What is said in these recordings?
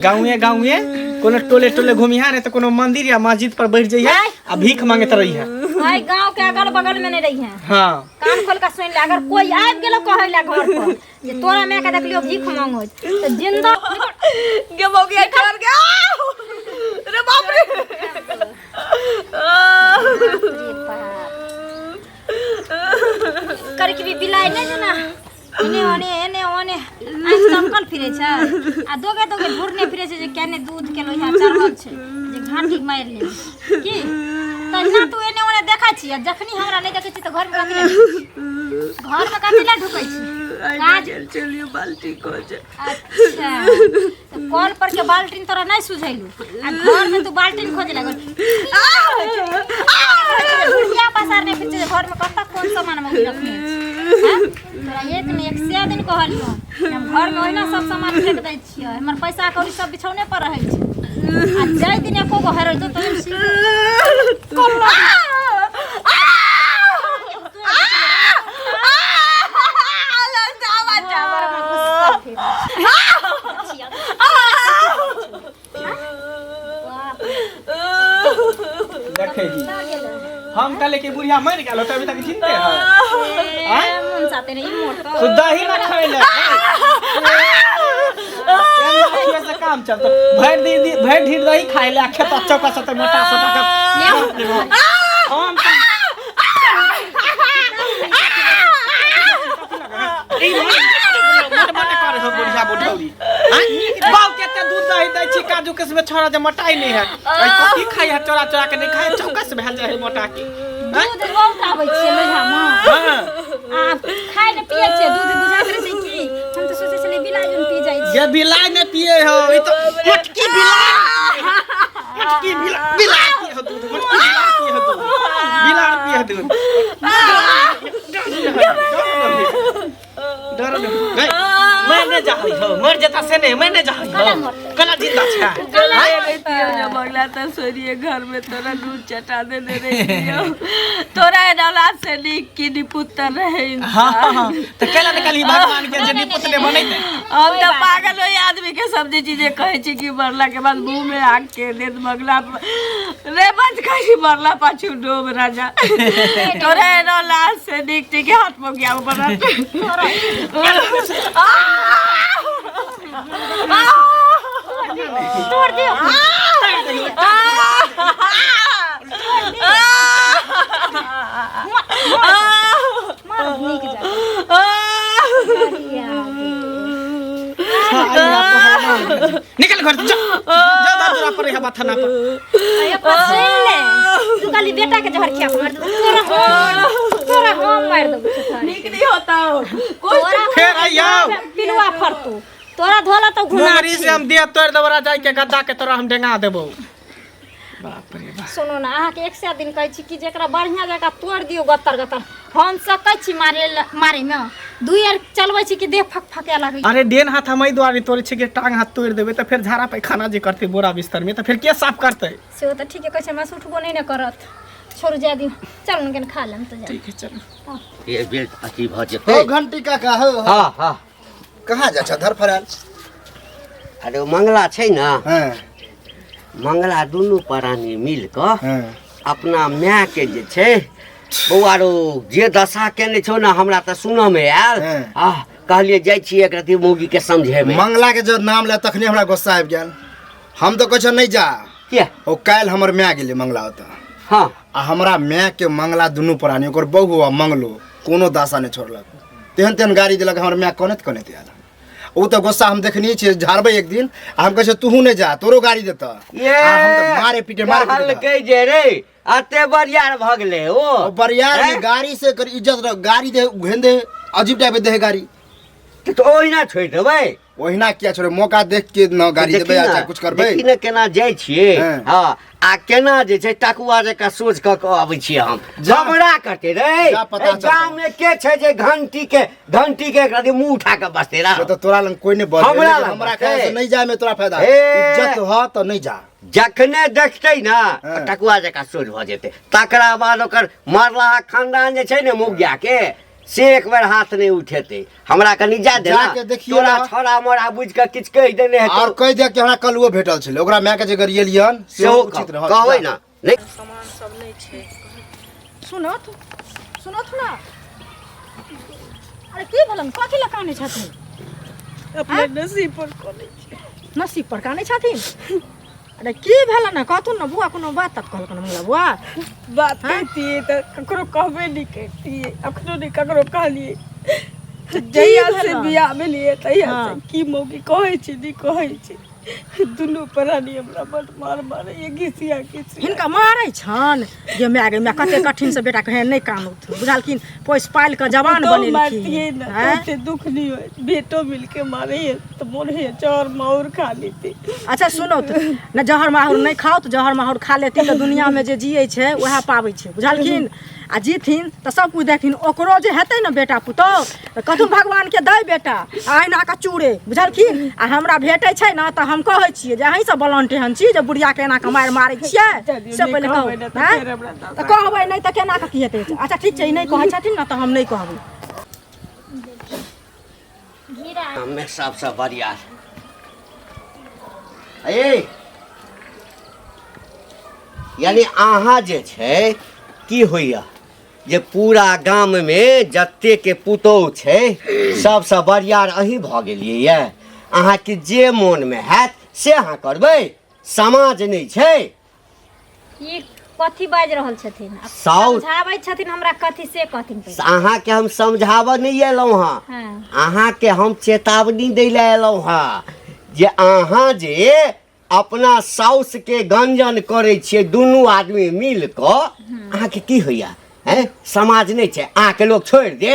गाँवे गाँवे कोनो टोले टोले घूमिहा नहीं तो कोनो मंदिर या मस्जिद पर बैठ जाइए आ भीख मांगत रही है। भाई गांव के अगल बगल में नहीं रही है। हाँ कान खोल के सुन ले, अगर कोई आब गेलो कहैला घर पर जे तोरा मैं के देखलियो भीख मांगो तो जिंदा गेबो के कर के रे बाप रे कर के भी बिलाई नहीं ना इने ओने आज तमकल फिरे छ आ दोगे ढूरने फिरे छ जे केने दूध के लोहा चढ़ल छ जे घाटी मार ले की तन्ना तू एने ओने देखा छी जखनी हमरा नहीं देखै छी तो घर में कतिला ढुकै छी काज चलियो बाल्टी को जे। अच्छा तो कॉल पर के बाल्टीन तोरा नहीं सुझैलू आ घर में तू बाल्टीन खोजे लागल बुढ़िया पसार ने फिर घर में कत्ता कौन सामान में रखने तोरा एक ने 100 दिन कहलियो हम घर में ओहिना सब सामान फेंक दै छियै हमर पैसा कौड़ी सब बिछौने पर रहै छै आ जाय दिन एको गो हेरल तो देखे जी हम कल के बुढ़िया मर गेल तो अभी तक जिंदे है मन साथे नहीं मोटो तो दही ना खैले से काम चलता भर ढीर दही खाए ले खेत चौका से मोटा सोटा का हम बाव केते दूध दही दै छी काजू किस्म छोरा जे मोटाई नहीं है कथी खाई है चोरा चोरा के नहीं खाए चौका से भेल जाए मोटा की दूध बहुत आबै छै लोहा में हां आ खाय ने पिए छै दूध बुझा करे छै की हम तो सोचे छले बिलाई जन पी जाई छै ये बिलाई ने पिए हो ई तो मटकी बिलाई बिलाई पिए हो दूध मटकी बिलाई पिए हो दूध बिलाई पिए हो दूध डर नहीं मैं नहीं जा रही हो मर जाता से नहीं मैं नहीं जा रही हो कला जिंदा छै चला ये बगला त सोरिए घर में तोरा दूध चटा दे रे तोरा डाला से की पुत्र रहे हां तो केला निकली भगवान के जे पुत्र बनै थे हम तो पागल होई आदमी के सब जे चीजें कहे छी कि मरला के बाद मुंह में आग के दे बगला रे बच कही मरला पाछू डोब राजा तोरा डाला से के हाथ में गया ऊपर तोड़ दियो मार नीक जा निकल घर जा तोरा पर है माथा ना पर पसीन ले तू खाली बेटा के जहर खिया मार दो तोरा हम मार दो नीक नहीं होता हो तोरा फिर आइयो पिलवा फरतू तोरा धोला तो घुना मुंगरी से हम दिया तोड़ देबरा जाय के गद्दा के तोरा हम डेंगा देबो बाप रे बाप सुनो ना अहाँ के 100 दिन कहै छी कि जेकरा बढ़िया जगह तोड़ दियो गत्तर हम सकै छी मारे में दुई यार चलबै छी कि देह फकफके लागे अरे डेन हाथ हमई द्वारे तोड़ छी के टांग हाथ तोड़ देबे तो फिर झाड़ा पैखाना जे करते बोरा बिस्तर में तो फिर के साफ करते से तो ठीक है कहै छै मैं उठबो नहीं न करत छोड़ जा दी चल न खा लेम तो जा ठीक है चलो ये बेल अथी भ जेतै ओ घंटी का हो हां हां कहां जा छ धर फराल अरे मंगला छै ना हां मंगला दुनू प्राणी मिल क हां अपना माय के जे छै बौआरो जे दशा केने छौ ना हमरा त सुन में आयल कहलिए जाय छी एक रति मौगी के समझेबे मंगला के जो नाम ले तखने हमरा गुस्सा आबि गेल हम तो कहै छ नहीं जा के ओ काल हमर माय गेले मंगला ओत हां आ हमरा माय के मंगला दुनू प्राणी ओकर बहु आ मंगलो कोनो दासा ने छोड़लक तेहन गाड़ी देलक हमर माय कोने आयल ओ तो गुस्सा हम देखनी छे झाड़बे एक दिन आ हम कहै तू नहीं जा तोरो गाड़ी देता ये हम तो मारे पीटे कह जे रे अते बरियार भ गेले ओ बरियार में गाड़ी से कर इज्जत गाड़ी दे घेंदे अजीब टाइप दे गाड़ी तो ओहिना छोड़ देबै ओहिना किया छोड़े मौका देख के न गाड़ी देबे अच्छा कुछ करबे देखी न केना जाय छिए हां आ केना जे छै टकुआ जे का सोच क के आबै छी हम हमरा कटे रे गांव में के छै जे घंटी के कदी मुंह उठा के बसते रह तो तोरा लंग कोई ने बोल हमरा कहे से नहीं जाय में तोरा फायदा इज्जत हो तो नहीं जा जखने देखतै ना टकुआ जे का सोच भ जेतै तकरा बाद ओकर मरला खानदान जे छै ने मुगिया के से एक बार हाथ नहीं उठेते हमरा कनी जा दे ना जाके देखिए तोरा ना। छोरा मोरा बुझ के किछ कह देने है और कह दे कि हमरा कलुओ भेटल छलै ओकरा माय के जे गरियलियन से सेहो उचित रहत कहबै ना नहीं सामान सब नहीं छे सुनत सुनत ना अरे की भेलन कथी लए कानै छथिन अपने नसीब पर कोनी नसीब पर कानै छथिन अरे की भेलन ना कहथुन ना बुआ कोनो बात तक कहलकन हमरा बुआ बात कहती है तो ककरो कहबे नहीं करती है अखनो नहीं ककरो कहलिए जहिया से बियाह में लिए तहिया से की मौकी कहै छी नहीं कहै छी दुनू प्राणी हमरा बड़ मार मारे ये घिसिया हिनका मारै छन जे माय गे माय कते कठिन से बेटा कहे नहीं कानौत बुझलखिन पोस पाल के जवान बनेलखिन ऐसे दुख नहीं हो बेटो मिलके मारे है तो मोर है चोर माउर खा लेती अच्छा सुनो तो न जहर माहौर नहीं खाओ तो जहर माहौर खा लेती तो दुनिया में जे जियै छै वएह पाबै छै बुझलखिन आ जीथिन तो सब कुछ देखिन ओकरो जे हेतै न बेटा पुतौह तो कथु भगवान के दै बेटा आइना का चूड़े बुझलखिन आ हमरा भेटै छै न तो हम कहै छियै जे अहीं सब बलंटे हन छी जे बुढ़िया के एना के मारै छियै से पहिले कहबै तो कहबै नहीं तो केना के की हेतै अच्छा ठीक छै नहीं कहै छथिन न तो हम नहीं कहबै हमें सबसे बढ़िया ए यानी अहाँ जे छै की होइया जे पूरा गाम में जते के पुतौह छै सबसे बढ़िया अहीं भ गेलियै ये अहाँ के जे मोन में हैत से अहाँ करबै समाज नहीं छै ई कथी बाजि रहल छथिन साउथ समझाबै छथिन हमरा कथी से कहथिन अहाँ के हम समझाबऽ नहीं एलहुँ हाँ। अहाँ के हम चेतावनी दै ले एलहुँ जे अहाँ जे अपना साउस के गंजन करे छियै दुनू आदमी मिल क अहाँ के की होइया हैं समाज नहीं छै अहाँ के लोग छोड़ दे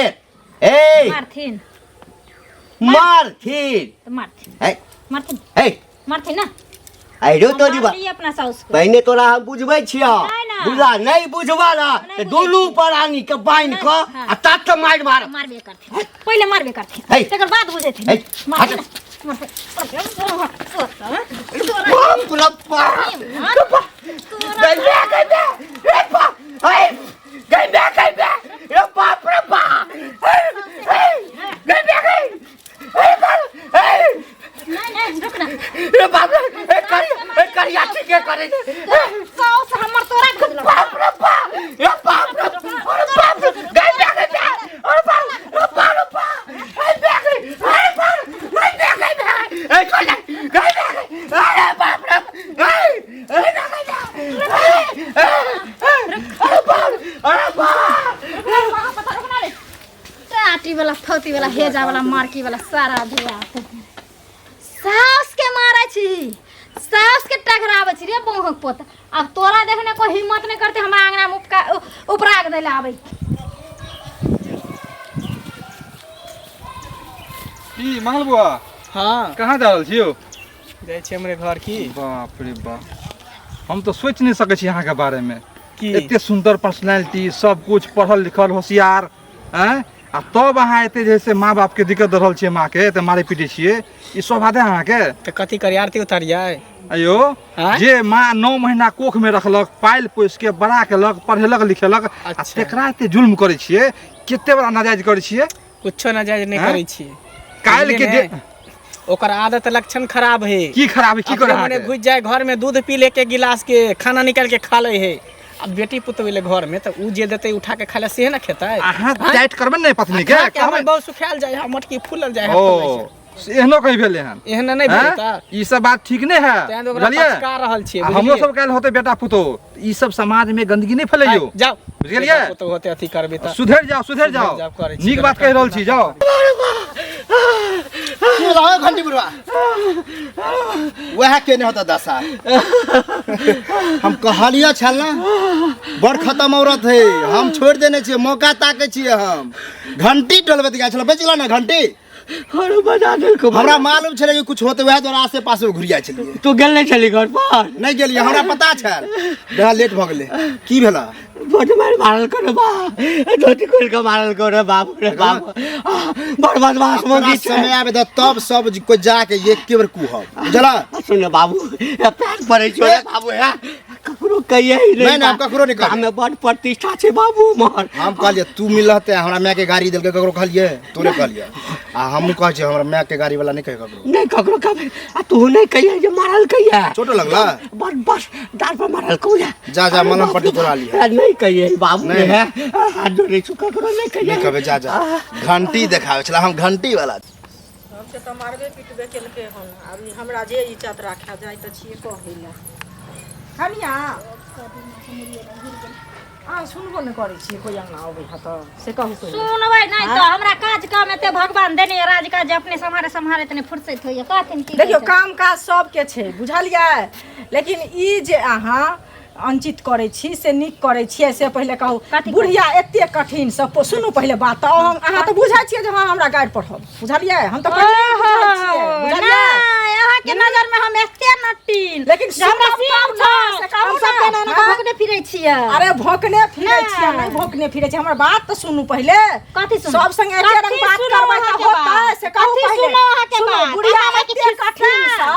ए मारथिन मारथिन तो मारथिन ए मारथिन ए मारथिन ना आइरो तोरी बात मारलियै अपना साउस के पहले तोरा हम बुझबै छियै नहीं। बुझला नहीं बुझबा ना नहीं दुनू प्राणी के बांध क हाँ। आ तत मार मार मारबे करथिन पहिले मारबे करथिन है। तकर बाद बुझेथिन है। मारथिन बाप रे बाप गैबे गैबे रे बाप ए गैबे गैबे रे बाप रे बाप गैबे गै ए नहीं नहीं रुक ना रे बाप रे करिया ठीक है करे साउस हमर तोरा खोजल बाप रे बाप अरे बाप रे गैबे गैबे अरे बाप रे बाप ए चल गैबे अरे बाप रे टाटी वाला फौती वाला हेजा वाला मारकी वाला सारा धुआ साउस के मारै छी साउस के टकराबै छी रे बौहक पोत अब तोरा देखने कोई हिम्मत नहीं करते हमरा आंगना में उपराग दै ले आबै की मंगल बुआ हाँ कहाँ जा रहल छियो जाइ छी हमरे घर की बाप रे बाप हम तो सोच नहीं सकै छी अहाँ के बारे में की एते सुंदर पर्सनालिटी सब कुछ पढ़ल लिखल होशियार हैं आ तब अहाँ एते जैसे माँ बाप के दिक्कत दे रहल छियै माँ के ते मारे पीटे छियै ई स्वभाव है अहाँ के तो कथी करी आरती उतारियै अयो हाँ? जे माँ 9 महीना कोख में रखलक पाइल पोस के बड़ा केलक पढ़ेलक लिखेलक आ अच्छा। तेकरा एते जुल्म करे छियै कते बड़ा नाजायज करे छियै कुछो ना जायज नहीं हाँ? करै छी काल्हि के बुझलियै ने? ओकर आदत लक्षण खराब है की खराब है की करे अपने मने घुस जाए घर में दूध पी ले के गिलास के खाना निकाल के खा ले है अब बेटी पुत ले घर में तो उ जे देते उठा के खा ले से ना खेतै अहाँ टाइट करबे नहीं पत्नी के खा के हमर बहुत सुखायल जाए है मटकी फूलल जाए है ओ एहनो कहीं भेले हन एहन नहीं हैं? भेलता ई सब बात ठीक नहीं है तें तो ओकरा बुझलियै पचका रहल छियै आ हमरो बुझलियै? सब काल होते बेटा पुतो ई सब समाज में गंदगी नहीं फैलैयो जाओ बुझलियै? तो होते अथी करबे त सुधर जाओ जाओ, करै छी, नीक बात कहि रहल छी जाओ की लाओ घंटी बुढ़वा वह के नहीं होता दशा हम कहलिया छल ना बड़ खत्म औरत है हम छोड़ देने छियै मौका ताके छियै हम घंटी डलबैत गया छल बेचला ना घंटी अरे बजा दे को हमरा मालूम छले कि कुछ होते वह तो आसे पास घुरिया छलिए तू गेल नहीं छली घर पर नहीं गेलिए हमरा पता छल बड़ा लेट भ गेले की भेला बड़ मारल करे बा धोती खोल के मारल करे बाप रे बाप बड़ बदमाश अपना मोगी समय आवे त तब सब को जाके एक के बार कुहब बुझला सुन बाबू पैर पड़े छो रे बाबू है ककरो कहिए ही नहीं हम ककरो नहीं कहलिए हमें बड़ प्रतिष्ठा छे बाबू मोर हम कहलिए तू मिलते हमरा माय के गाड़ी देलके ककरो कहलिए तोरे कहलिए आ हम कहै छै हमरा माय के गाड़ी वाला नहीं कहे ककरो नहीं ककरो कहबे आ तू नहीं कहिए जे मारल कहिए चोट लगला बस डाल पर मारल कहिए जा मलम पट्टी तोड़ा लिया नहीं कहिए बाबू नहीं है हाथ जोड़े छु ककरो नहीं कहिए नहीं कहबे जा घंटी देखावे छला हम घंटी वाला हमके तो मारबे पिटबे केलके हन अभी हमरा जे इज्जत राखा जाय त छिए कहैला हनिया सुनबो न करै छिए कोई अंगना आबै ह त से कहू कोई सुनबै नहीं तो हमरा काज काम एते भगवान देने राज काज अपने संहारे तने फुर्सत होइए कहथिन की देखियो काम काज सबके छै बुझलियै लेकिन ई जे अहाँ अंचित करै छी से नीक करै छियै से पहिले कहू बुढ़िया एते कठिन सब सुनू पहिले बात त अहाँ त बुझै छियै जे हां हमरा गाइड पढ़ब बुझलियै हम त पहिले बुझै छियै बुझलियै अहाँ के नजर में हम एते नटीन लेकिन हमरा काम छ से कहू हम सब केना भोकने फिरै छियै अरे भोकने फिरै छियै नहीं भोकने फिरै छियै हमर बात त सुनू पहिले कथि सुनू सब संगे एके रंग बात करबै त होतै से कहू पहिले सुनो अहाँ के बात बुढ़िया एते कठिन सा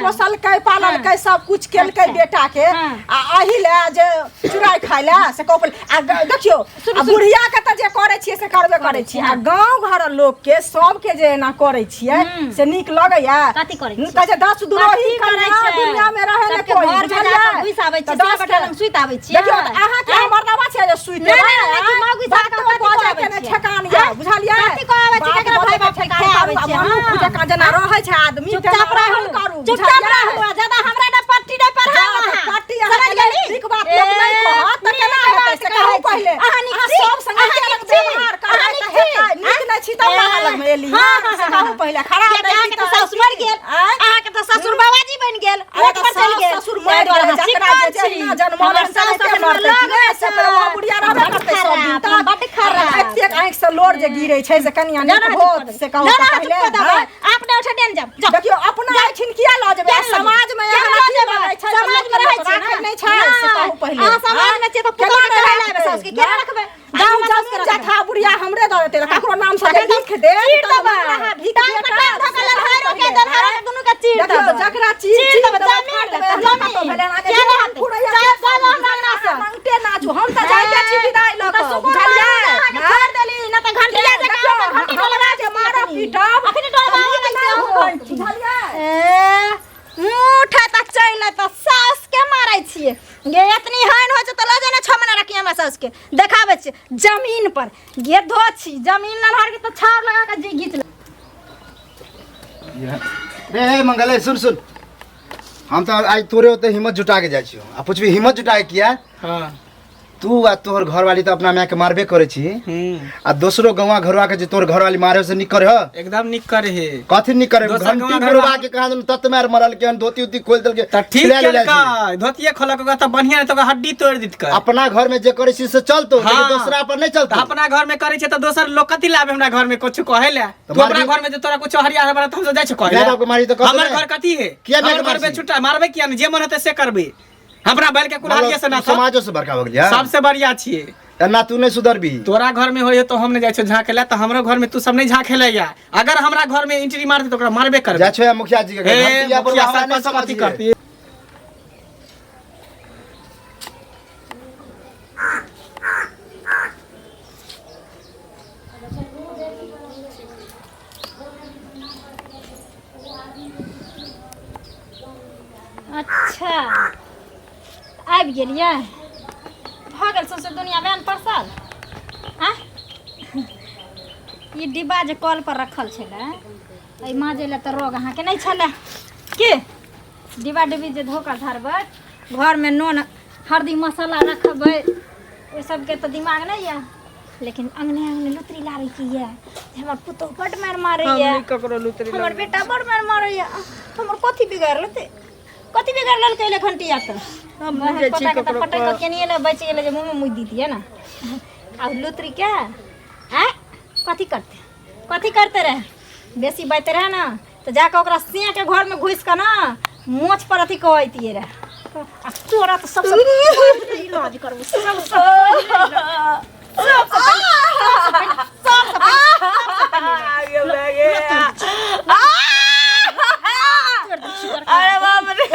पोसलकै पाललकै सब कुछ केलकै बेटा के आ ले जे चुराई खाय ले से कहू आ देखियो आ बुढ़िया के त जे करे छियै से करबे करे छियै आ गांव घर लोग के सब के जे एना करे छियै से नीक लगैया कथि करे छियै त जे 10 दुरोही करे छै दुनिया में रहे ने कोई घर में जाके घुस आबै छै 10 बेटा लंग सुइत आबै छियै देखियो अहाँ के मरदबा छै जे सुइत नहीं मागु सा के बाजा के ने ठकान या बुझलियै कथि कहबै छी केकरा भाई बाप ठकान आबै छै हां जे का जना रहै छै आदमी चुपचाप रहू करू चुपचाप रहू ज्यादा हमरा न पट्टी नहीं पढ़ाओ पट्टी समझ गेली ठीक बात लोग नहीं कहत त केना हेतै से कहू पहिले अहाँ सब संगे के रंग व्यवहार करबै त हेतै नीक नै छी त हमरा लग में एली हां से कहू पहिले खराब अहाँ के त ससुर मर गेल अहाँ के त ससुर बाबाजी बन गेल ओठ पर चल गेल ससुर मर गेल जकरा जे छै जन्मल से मरते से पर वो बुढ़िया रहबे करतै सब दिन त बड खराब एते आंख से लोर जे गिरै छै से कनिया नीक होत से कहू पहिले आपने उठा देन जाओ देखियो अपना आइठिन किया ल जेबै समाज में एहन की बनै छै समाज में रहै छै नहीं छै से कहू पहिले हां समाज में छै तो केना रहै सस के केना रखबै गांव जमीन जथा बुढ़िया हमरे द देते ककरो नाम से लिख दे चीर दबा भीख बेटा ढकल हरो के दलहरो के दुनु के चीर दबा जकरा चीर दबा जमीन तो भेले ना के हम फुरैया के हमरा से मंगते नाचू हम त जाइते छी विदाई ल क बुझलियै छोड़ देली न त घंटिया जका घंटी हमरा जे मारा पीटब अखनी टोल मारी कैसे हो बुझलियै मुठा त चैल त सास के मारै छियै गे एतनी हाइन हो त ल जाने 6 महीना रखिए हमरा सास के देखाबै छी जमीन पर गे धो छी जमीन नहर के त छाव लगा के जी घीच रे मंगले सुन हम तो आज तोरे होते हिम्मत जुटा के जाय छियो आ पूछबी हिम्मत जुटा के किया हां तू आ तोहर घरवाली तो अपना माय के मारबे करे छी आ दूसरो गवा घरवा के जे तोर घरवाली मारे से निक करे ह एकदम निक करे हे कथि निक करे दोसर घंटी गौवा घरवा के कहां तत मार मरल के धोती उती खोल देल के त ठीक का धोतिए खोलक का त बढ़िया तो हड्डी तोड़ दित कर अपना घर में जे करे छी से चलतो लेकिन हाँ। दूसरा पर नहीं चलतो अपना घर में करे छै त दोसर लोग कथि लाबे हमरा घर में कुछ कहेला तू अपना घर में जे तोरा कुछ हरिया हमरा त हम जाय छ कहेला बाप के मारी तो हमर घर कथि है किया हमर घर में छुट्टा मारबे किया जे मन होते से करबे हमरा बैल के कुल्हाड़िया से ना समाजो से बड़का हो गया सबसे बढ़िया छिए ना तू नहीं सुधरबी तोरा घर में होय तो हम नहीं जाय छ झांकेला त हमरो घर में तू सब नहीं झांकेला या अगर हमरा घर में एंट्री मारते तो ओकरा मारबे करबे जा छ मुखिया जी के घर या पर हवा नहीं कथि समझ करती अच्छा आबि गेलियै भऽ गेल सौंसे दुनिया बैन परसल हाँ ई डिब्बा जे कल पर रखल छलै एहि माँजे लए तऽ रोग अहाँके नहीं छलै की डिब्बा डिब्बी जे धोकर धरबै घरमे नून हरदी मसाला रखबै ओहि सबके तऽ दिमाग नहीं यऽ लेकिन अंगने लुतरी लारै की यऽ हमर पुतहु बड्ड मारि मारैया ककरो लुतरी हमर बेटा बड़ मारि मारैया हमर कथी बिगाड़ लेतै कथी बिगाड़ लेलकै ले घंटिया तऽ हम बुझै छी ककरो पटक के केनिए ले बच गेलै जे मुंह में मुइ दीतिए ना आ लुतरी क्या हैं कथी करते रहे बेसी बात रहे ना तो जाके ओकरा सिया के घर में घुस के ना मोछ पर अथी कहतिए रहे आ तोरा तो सबसे इलाज करबो अरे बाप रे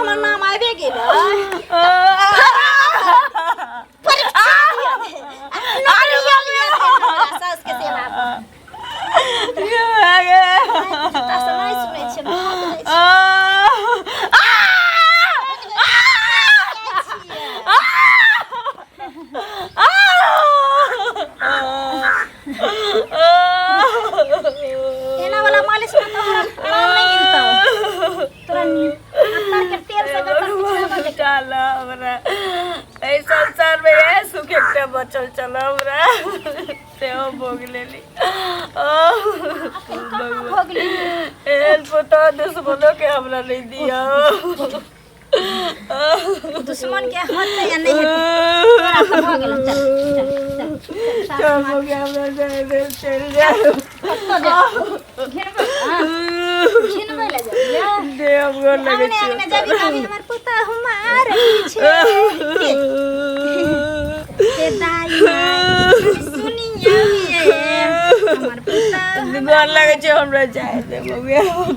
हमर नाम आबे गेल सास के सेवा नहीं सुनै छै एना वाला मालिश में तो आराम नहीं मिलता तोरा अत्तर के तेल से गटर पिछड़ा चला हमरा ए संसार में ये सुख एकटा बचल चला हमरा सेहो भोग लेली भोग ले हेल्प तो दुश्मनों के हमरा नहीं दिया दुश्मन के हाथ में या नहीं है तेरा तो भोग गेल चल हो गया हमरा चल जा घिनबे ले जा देव गोर लगे आंगने आंगने जाबी आबी हमर पुता हमार पीछे के दाई सुनिया ये हमर पुता गोर लगे छै हमरा जाए दे मम्मी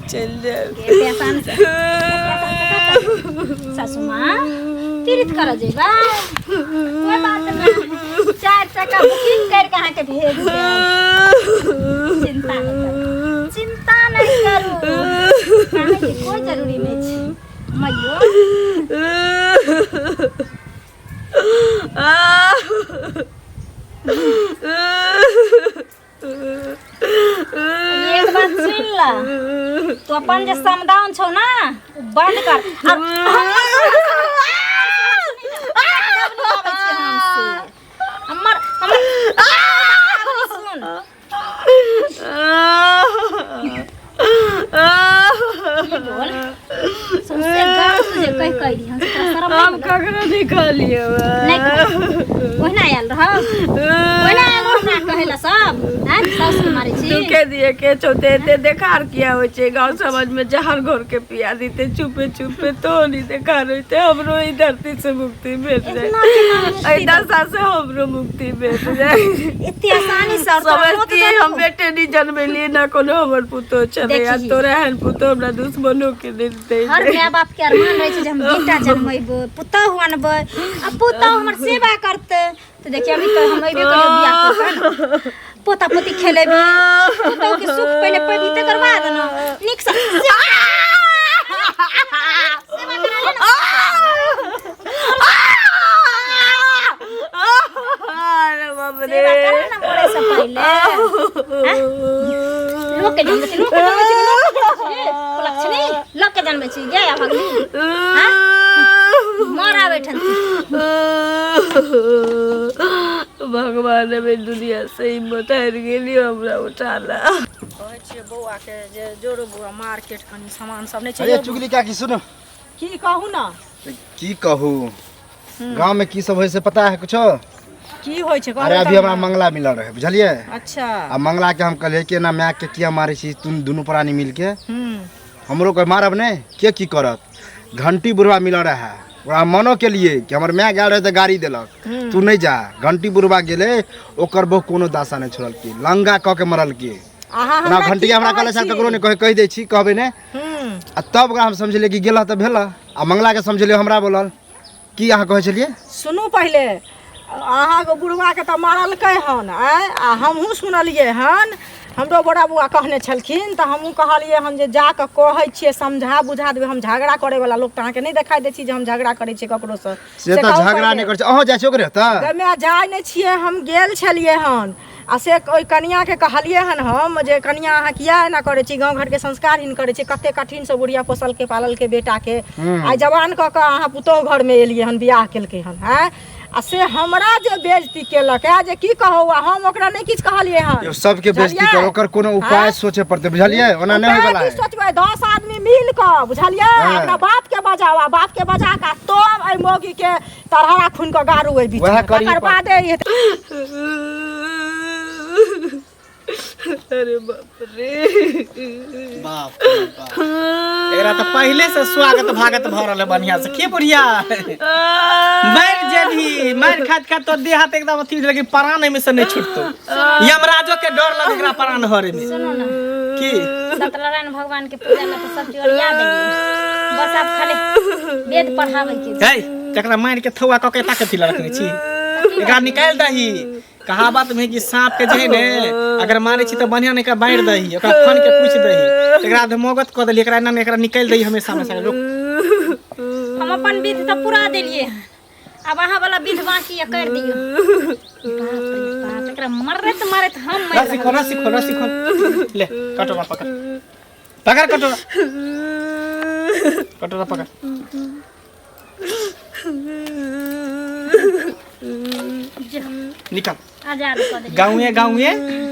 चल जा के पेशान से सासू माँ तीर्थ कर जेबा कोई बात नहीं 4 टका बुकिंग करके अहाँ के भेज दे चिंता नहीं करू काहे के कोई जरूरी नहीं छै मइयो एक बात सुन ला तू अपन जे समदान छौ ना बंद कर अब हमर सुन बोल सबसे गाँव तुझे कह दी हम ककरो निकालिए ओहिना आयल रह ओहिना आयल हमरा कहेला सब हैं सास के मारे छी तू के दिए के चोते ते देखार किया होय छै गांव समाज में जहर घोर के पिया दीते चुपे चुपे तो नहीं देखार होते हमरो ई धरती से मुक्ति भेट जाए ऐ दशा से हमरो मुक्ति भेट जाए इतनी आसानी से समझती हम बेटे नहीं जन्मेली ना कोनो हमर पुतो चले या तोरे हन पुतो हमरा दुश्मनों के देते हर माय बाप के अरमान रहे छै जे हम बेटा जन्मैबो पुतौ बनबै आ पुतौ हमर सेवा करते तो देखिए अभी तो हम अइबे करियो बियाह करके पोता पोती खेलेबी पुतौ के सुख पहले पैबी तकर बाद न नीक से सेवा करा ले अरे बाप रे सेवा करा ना मोरे से पहले लोग के जन्म छै लक्ष्मी लोग के जन्म छै गया भगनी हां मरा बैठन भगवान में दुनिया से हिम्मत हार गेली हमरा उठाला कहै छियै बौआ के जे जोरो बौआ मार्केट कनी सामान सब नै छै अरे चुगली का की सुनो की कहू ना की कहू गांव में की सब होय से पता है कुछो की होय छै अरे अभी हमरा मंगला मिलल रहे बुझलिए अच्छा आ मंगला के हम कहले कि ना माय के किया मारे छी तुम दोनों प्राणी मिलके हमरो को मारब ने के की करत घंटी बुढ़वा मिलल रहे ओकरा मनो के लिए कि हमर माय गेल रहे त गाड़ी देलक तू नहीं जा घंटी बुढ़वा गेले ओकर बहु कोनो दासा नहीं छोड़ल की लंगा क के मरल की ना घंटी हमरा कहले छ ककरो ने कह दे छी कहबे ने आ तब ओकरा हम समझले कि गेला त भेला आ मंगला के समझले हमरा बोलल की अहाँ कहै छलिए सुनू पहले अहाँ के बुढ़वा के त मारलकै हन आ हमहूँ सुनलिए हन हमरो बड़ा बुआ कहने छलखिन त हमहूँ कहलिए हम जे जा के कहै छियै समझा बुझा देबै हम झगड़ा करे वाला लोग त अहाँ के नहीं देखाई दे छी जे हम झगड़ा करे छी ककरो से त झगड़ा नहीं कर छ अहो जाय छ ओकरे त गमे जाय नहीं छियै हम गेल छलिए हन आ से ओइ कनिया के कहलिए हन हम जे कनिया अहाँ किया एना करे छी गांव घर के संस्कार हिन करे छी कते कठिन से बुढ़िया पोसल के पालल के बेटा के आ जवान क के अहाँ पुतोह घर में एलिए हन बियाह केलकै हन हैं आ से हमरा जे बेइज्जती केलक है जे की कहू हम ओकरा नहीं किछ कहलिए हन सबके बेइज्जती कर ओकर कोनो उपाय सोचे पड़ते बुझलिए ओना नहीं होय वाला है सोचबै 10 आदमी मिल क बुझलिए हमरा बाप के बजावा बाप के बजा का तो ए मोगी के तरहरा खून के गारू ए बीच एकर बाद अरे बाप रे बाप एकरा त पहले से स्वागत भागत भ रहल बढ़िया से के बुढ़िया बैठ जेबी मार खात खात तो देह हाथ एकदम अथी लेकिन प्राण में से नहीं छूटतो यमराजो के डर लगे एकरा प्राण हरे में सुनो ना की सत्यनारायण भगवान के पूजा में तो सब चीज ओरिया देंगे बस आप खाली वेद पढ़ावे के है तकरा मार के थौआ क के ताकत ला रखने छी एकरा निकाल दही कहावत में कि सांप के जे ने अगर मारे छी त बढ़िया ने का बांध दही ओकरा फन के पूछ दही एकरा धमोगत क देली एकरा ना एकरा निकाल दही हमेशा हमेशा लोग हम अपन विध तो पूरा देलिए अब अहाँ वाला विध बाकी कर दियो बाप एकरा मरत मरत हम मर रसी खो ले कटोरा पकड़ पकड़ कटोरा पकड़ निकल आजाद कर दे गाँवे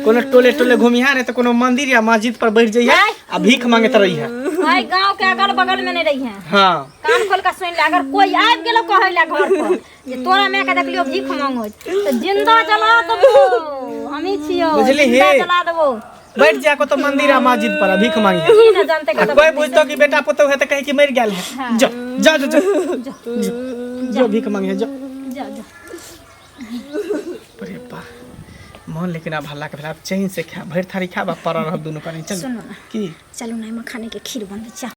कोनो टोले घूमिहा नहीं तो कोनो मंदिर या मस्जिद पर बैठ जाइए आ भीख मांगत रही है भाई गांव के अगल बगल में नहीं रही है हाँ कान खोल के सुन ले अगर कोई आबि गेलो कहै ला घर पर जे तोरा मैं के देखलियो भीख मांगो तो जिंदा जला देबो हमी छियो बुझली जिंदा हे? जला देबो बैठ जा को तो मंदिर या मस्जिद पर भीख मांगी ई न जानते आ के कोई बुझतो कि बेटा पुतो है तो कहे कि मर गेल है जो भीख मांगे जो जा जा अरे बा मन लेकिन अब हल्ला के चैन से खा भर थारी खा पर रह दोनों कनी चल सुनो ना की चलो ना खाने के खीर बन दे